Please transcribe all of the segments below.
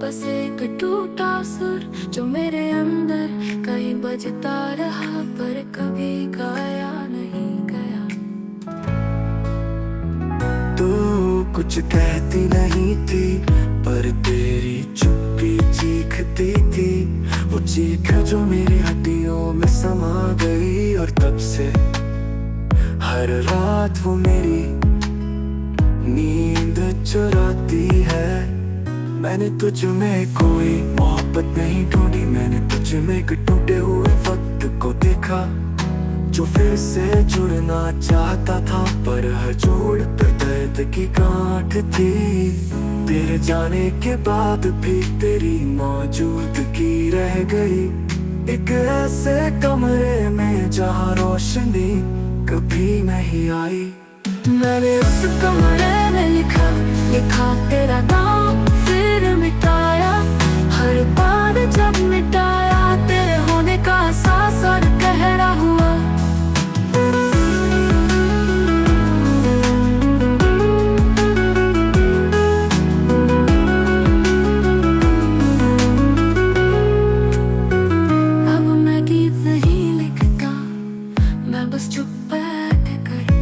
बस एक टूटा सुर जो मेरे अंदर कहीं बजता रहा पर कभी गाया नहीं गया। तू कुछ कहती नहीं थी पर तेरी चुप्पी चीखती थी। वो चीख जो मेरी हड्डियों में समा गई और तब से हर रात वो मेरी नींद चुराती है। मैंने तुझ में कोई मोहब्बत नहीं ढूंढी, मैंने तुझ में एक टूटे हुए वक्त को देखा जो फिर से जुड़ना चाहता था पर हर जोड़ पे दर्द की गांठ थी। तेरे जाने के बाद भी तेरी मौजूदगी रह गई एक ऐसे कमरे में जहाँ रोशनी कभी नहीं आई। मैंने उस कमरे में लिखा तेरा नाम फिर मिटाया। हर बार जब मिटाया तेरे होने का एहसास और गहरा हुआ। अब मैं गीत नहीं लिखता, मैं बस चुप बैठ कर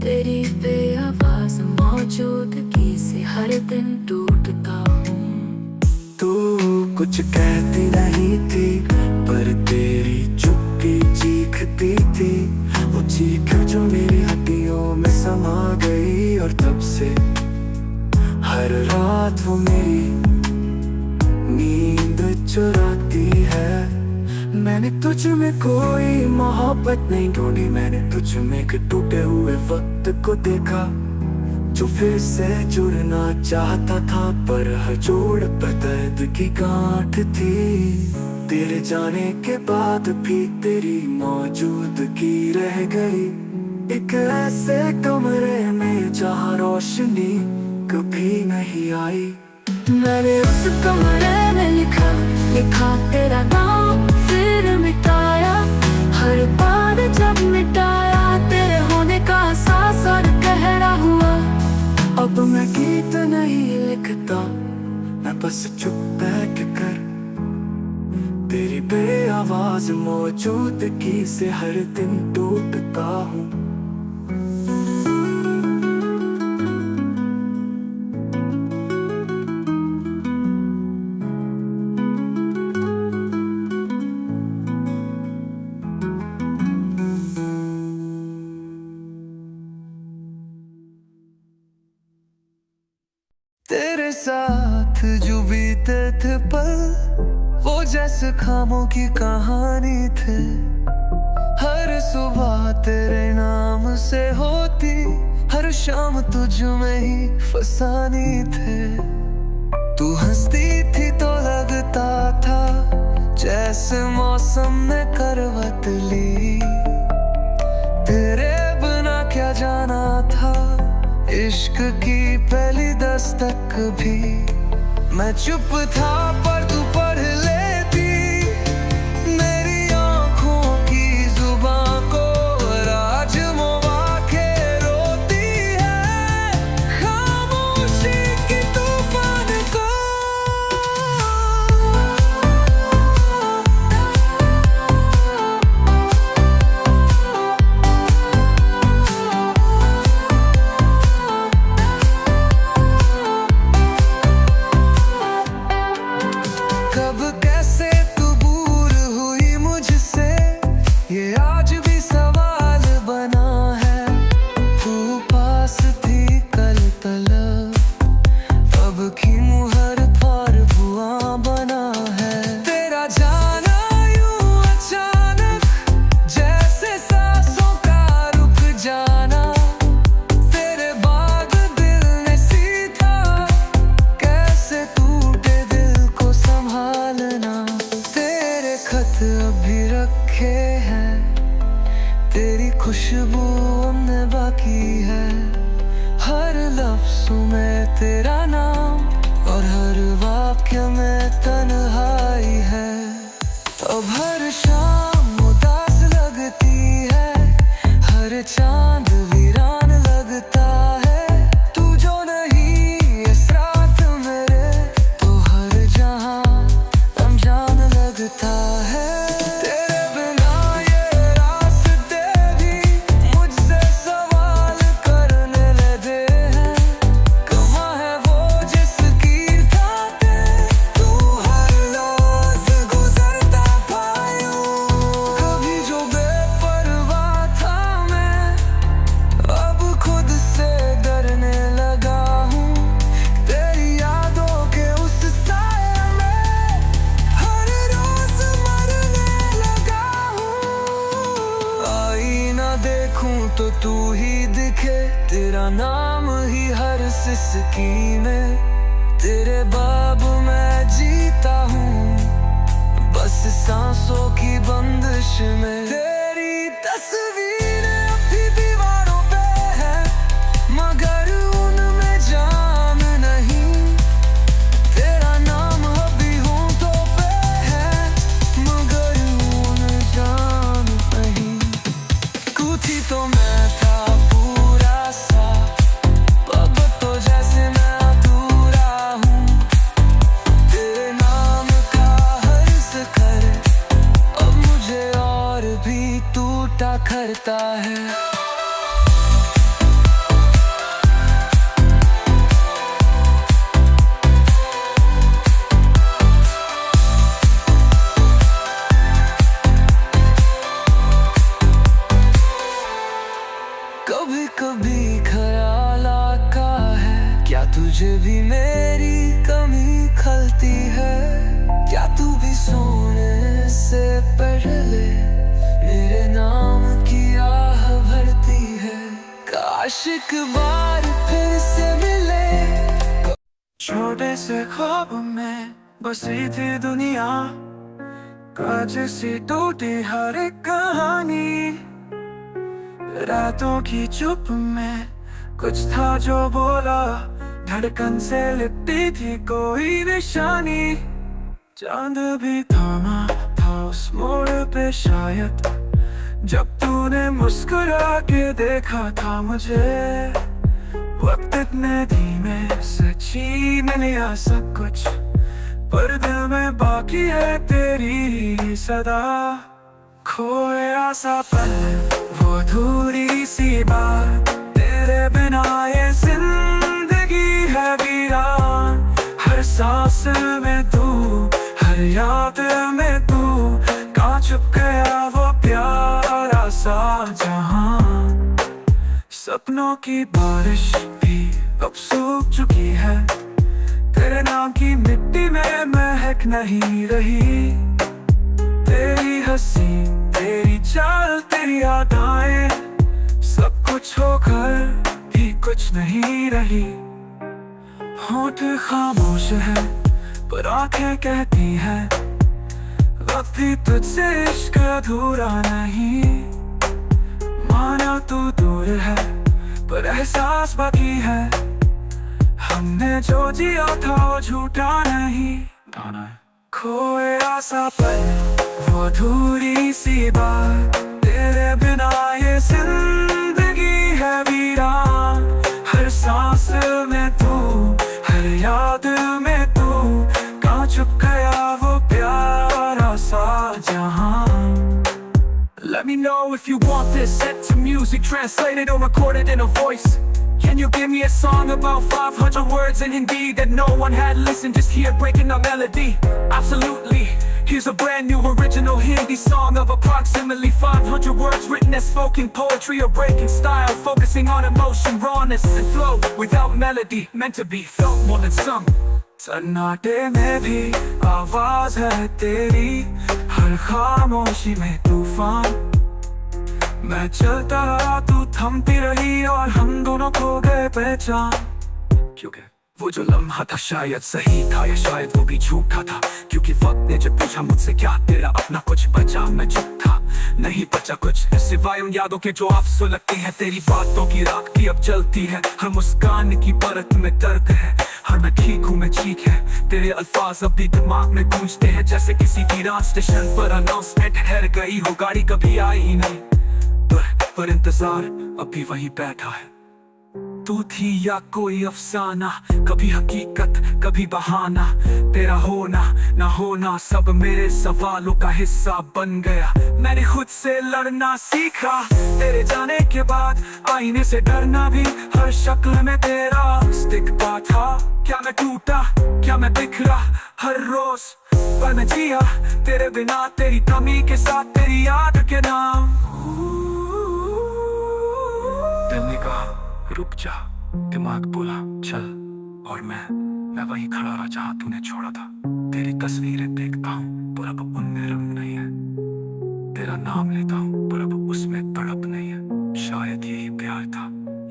तेरी बेआवाज मौजूदगी से हर दिन टूटता हूँ। तू कुछ कहती नहीं थी पर तेरी चुप्पी चीखती थी। वो चीख जो मेरी हड्डियों में समा गई और तब से हर रात वो मेरी नींद चुराती है। मैंने तुझ में कोई मोहब्बत नहीं ढूंढी, मैंने तुझ में एक टूटे हुए वक्त को देखा जो फिर से जुड़ना चाहता था पर हर जोड़ पर दर्द की गांठ थी। तेरे जाने के बाद भी तेरी मौजूदगी रह गई एक ऐसे कमरे में जहाँ रोशनी कभी नहीं आई। मैंने उस कमरे में लिखा तेरा नाम फिर मिटाया। हर बार जब मिटाया तेरे होने का एहसास और गहरा हुआ। अब मैं गीत नहीं लिखता, मैं बस चुप बैठ कर तेरी बेआवाज मौजूदगी से हर दिन टूटता हूँ। तेरे साथ जो बीते थे पल वो जैसे खामों की कहानी थे। हर सुबह तेरे नाम से होती, हर शाम तुझ में ही फसानी थे। तू हंसती थी तो लगता था जैसे मौसम ने करवट ली। तेरे बिना क्या जाना था इश्क की पहली दस्तक भी। मैं चुप था पर तू पढ़ लेती मेरी आँखों की जुबां को। राज मुआ के रोती है खामोशी की तूफान को। कब कैसे तू दूर हुई मुझसे ये आज भी सवाल बना है। तू पास थी कल तलक, अब की मुहर पर बुआ बना है। तेरा जाना यूं अचानक जैसे सांसों का रुक जाना। तेरे बाद दिल ने सीखा कैसे टूटे दिल को संभालना। तेरे खत अभी रखे हैं, तेरी खुशबू हमने बाकी है। हर लफ्ज़ों में तेरा नाम और हर वाक्य में तन्हाई है। अब हर शाम उदास लगती है, हर चांद वीरान लगता है। तू जो नहीं इस रात मेरे तो देखूं तो तू ही दिखे, तेरा नाम ही हर सिसकी में। तेरे बाब मैं जीता हूँ, बस सांसों की बंदिश में। तेरी तस्वीर अभी दीवारों पे है, मगर उनमें जान नहीं। तेरा नाम अभी होंठों पे है, मगर उनमें जान नहीं। तू थी तो मैं था पूरा सा, अब तो जैसे मैं अधूरा हूँ। तेरे नाम का हर्ष करे, अब मुझे और भी टूटा करता है। कभी कभी ख्याल आता है, क्या तुझे भी मेरी कमी खलती है? क्या तू भी सोने से पहले मेरे नाम की आह भरती है? काश एक बार फिर से मिले। छोटे से ख्वाब में बसी थी दुनिया, कांच सी टूटी हर एक कहानी। रातों की चुप में कुछ था जो बोला, धड़कन से लिपटी थी कोई निशानी। चांद भी थामा था उस मोड़ पे शायद, जब तूने मुस्कुरा के देखा था मुझे। वक्त इतने धीमे से छीन लिया सब कुछ, पर दिल में बाकी है तेरी ही सदा। खोया सा पल, वो अधूरी सी बात, तेरे बिना ये जिंदगी है वीरान। हर सांस में तू, हर याद में तू, कहाँ छुप गया वो प्यारा सा जहां। सपनों की बारिश भी अब सूख चुकी है, तेरे नाम की मिट्टी में महक नहीं रही। तेरी हंसी, तेरी चाल, तेरी यादें, सब कुछ होकर भी कुछ नहीं रही। होंठ खामोश है पर आंखें कहती हैं, वक्त भी तुझसे इश्क अधूरा नहीं। माना तू दूर है पर एहसास बाकी है, हमने जो जिया था वो झूठा नहीं। खोया सा पल, वो अधूरी सी बात, तेरे बिना ये जिंदगी है वीरान। हर सांस में तू, हर याद में तू, कहाँ छुप गया वो प्यारा सा जहां। Let me know if you want this set to music, translated or recorded in a voice. Can you give me a song about 500 words in Hindi that no one had listened, just here breaking our melody? Absolutely. Here's a brand new original Hindi song of approximately 500 words, written as spoken poetry or breaking style, focusing on emotion, rawness and flow, without melody, meant to be felt more than sung. सन्नाटे में भी आवाज है तेरी, हर खामोशी में तूफान। मैं चलता रहा, तू थमती रही, और हम दोनों खो गए पहचान। क्योंकि वो जो लम्हा था शायद सही था, या शायद वो भी झूठा था। क्योंकि वक्त ने जब पूछा मुझसे क्या तेरा अपना कुछ बचा, मैं चुप था, नहीं बचा कुछ सिवाय उन यादों के जो आपसे लगती हैं। तेरी बातों की राख भी अब जलती है, हर मुस्कान की परत में दर्द है। हर मैं ठीक हूँ, मैं ठीक है, तेरे अल्फाज अब भी दिमाग में गूंजते हैं, जैसे किसी वीरान स्टेशन पर अनाउंसमेंट। ठहर गई हो गाड़ी, कभी आई ही नहीं, पर इंतजार अभी वहीं बैठा है। तू थी या कोई अफसाना, कभी हकीकत कभी बहाना। तेरा होना ना होना सब मेरे सवालों का हिस्सा बन गया। मैंने खुद से लड़ना सीखा तेरे जाने के बाद, आईने से डरना भी हर शक्ल में तेरा दिखता था। क्या मैं टूटा, क्या मैं बिखरा, हर रोज पर मैं जिया तेरे बिना, तेरी कमी के साथ, तेरी याद के नाम। दिल ने कहा रुक जा, दिमाग बोला चल, और मैं वहीं खड़ा रहा जहाँ तूने छोड़ा था। तेरी तस्वीरें देखता हूँ पर अब उनमें रंग नहीं है, तेरा नाम लेता हूँ पर अब उसमें तड़प नहीं है। शायद यही प्यार था,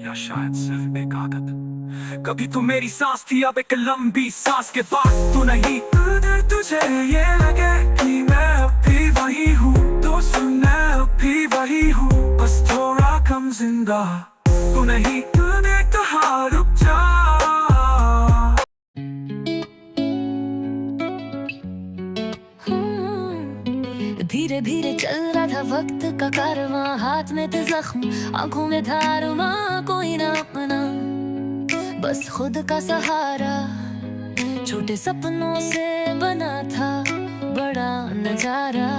या शायद सिर्फ एक आदत। कभी तो मेरी सांस थी, अब एक लंबी सांस के बाद तू नहीं। अगर तुझे ये लगे कि मैं अब भी वही हूँ, तो सुन मैं अब भी वही हूँ, बस थोड़ा कम जिंदा। तू नहीं, तूने कहा रुक जा। धीरे धीरे चल रहा था वक्त का कारवां, हाथ में थे जख्म, आंखों में था अरमां, कोई ना अपना, बस खुद का सहारा। छोटे सपनों से बना था बड़ा नजारा।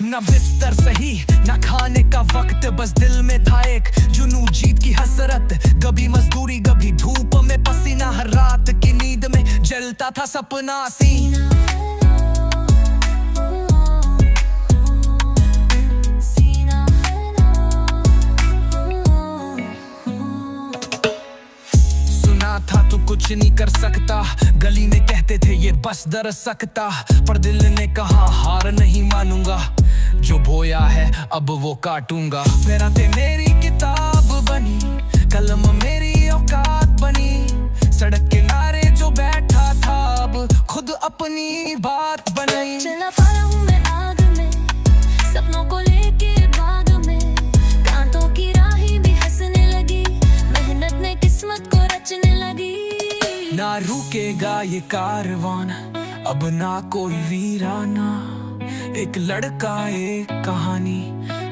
ना बिस्तर सही ना खाने का वक्त, बस दिल में था एक जुनू जीत की हसरत। कभी मजदूरी कभी धूप में पसीना, हर रात की नींद में जलता था सपना सीना। था तू कुछ नहीं कर सकता, गली में कहते थे ये बस दर सकता, पर दिल ने कहा हार नहीं मानूंगा, जो बोया है अब वो काटूंगा। मेरा ते मेरी किताब बनी, कलम मेरी औकात बनी, सड़क किनारे जो बैठा था अब खुद अपनी बात बनाई। चला पाया हूँ मैं आग में, सपनों को लेके बाग में, कांटों की राहें भी हंसने लगी, मेहनत ने किस्मत को रचने लगी। ना रुकेगा ये कारवान, अब ना कोई वीराना, एक लड़का एक कहानी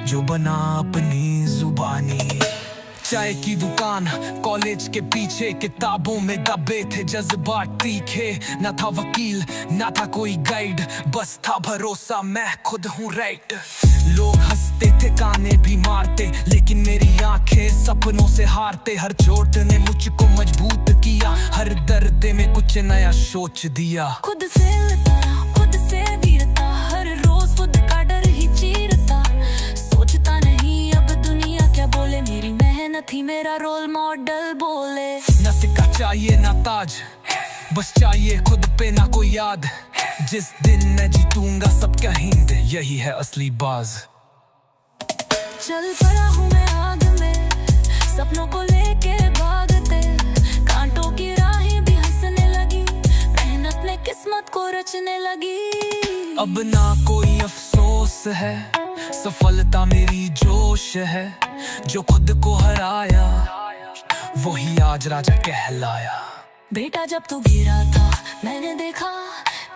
जो बना अपनी जुबानी। चाय की दुकान कॉलेज के पीछे, किताबों में दबे थे जज्बात तीखे, ना था वकील ना था कोई गाइड, बस था भरोसा मैं खुद हूँ राइट। लोग हंसते थे ताने भी मारते, लेकिन मेरी आंखें सपनों से हारते। हर चोट ने मुझको मजबूत किया, हर दर्द में कुछ नया सोच दिया। खुद से लता, खुद से वीरता, हर रोज खुद का डर ही चीरता, सोचता नहीं अब दुनिया क्या बोले, मेरी मेहनत ही मेरा रोल मॉडल बोले। ना सिक्का चाहिए ना ताज, बस चाहिए खुद पे ना कोई याद, जिस दिन मैं जीतूंगा सब कहेंगे यही है असली बाज। चल पड़ा हूँ मैं आग में, सपनों को लेके भागते, कांटों की राहें भी हंसने लगी, मेहनत ने किस्मत को रचने लगी। अब ना कोई अफसोस है, सफलता मेरी जोश है, जो खुद को हराया वही आज राजा कहलाया। बेटा जब तू गिरा था मैंने देखा,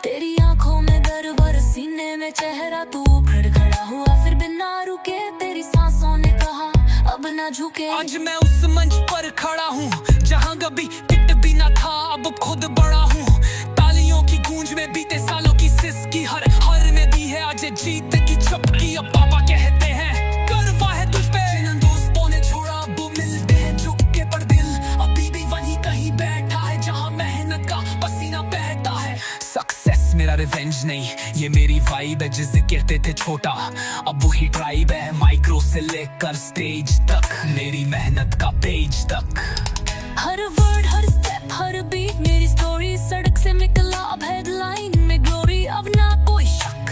तेरी आंखों में गर्व और सीने में चेहरा, तू खड़खड़ा हुआ फिर बिना रुके, तेरी सांसों ने कहा अब ना झुके। आज मैं उस मंच पर खड़ा हूँ जहाँ कभी टिकट भी ना था, अब खुद बड़ा हूँ। तालियों की गूंज में बीते सालों की सिसकी, हर ने दी है आज जीत की चपकी। अब पापा कहते हैं गर्व है तुझ पे, जिन दोस्तों ने छोड़ा वो मिलते हैं झुक के, पर दिल अभी भी वहीं कहीं बैठा है जहाँ मेहनत का पसीना बहता है। सक्सेस मेरा रिवेंज नहीं, ये मेरी वाइब है, जिसे कहते थे छोटा अब वही ट्राइब है। माइक्रो से लेकर स्टेज तक, मेरी मेहनत का पेज तक। हर वर्ड हर स्टेप हर बीट मेरी स्टोरी, सड़क से मिकलाब हेडलाइन में ग्लोरी। अब ना कोई शक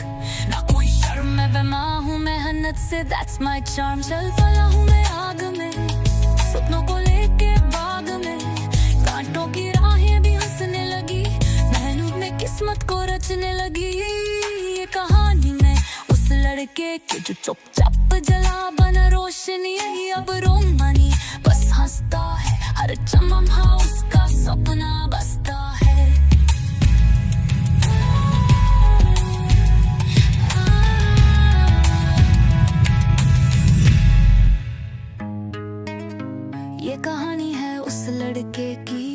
ना कोई शर्म, मैं बेमा हूँ मेहनत से that's my charm। चल पड़ा हूँ मैं आग में, सपनों को लेके बाग में, कांटों की राहें भी हंसने लगी, मेहनत ने किस्मत को रचने लगी। ये कहानी मैं उस लड़के की जो चुपचाप जला बना रोशनी, यही अब रोमानी बस हंसता है, हर चमहा उसका सपना बसता है। ये कहानी है उस लड़के की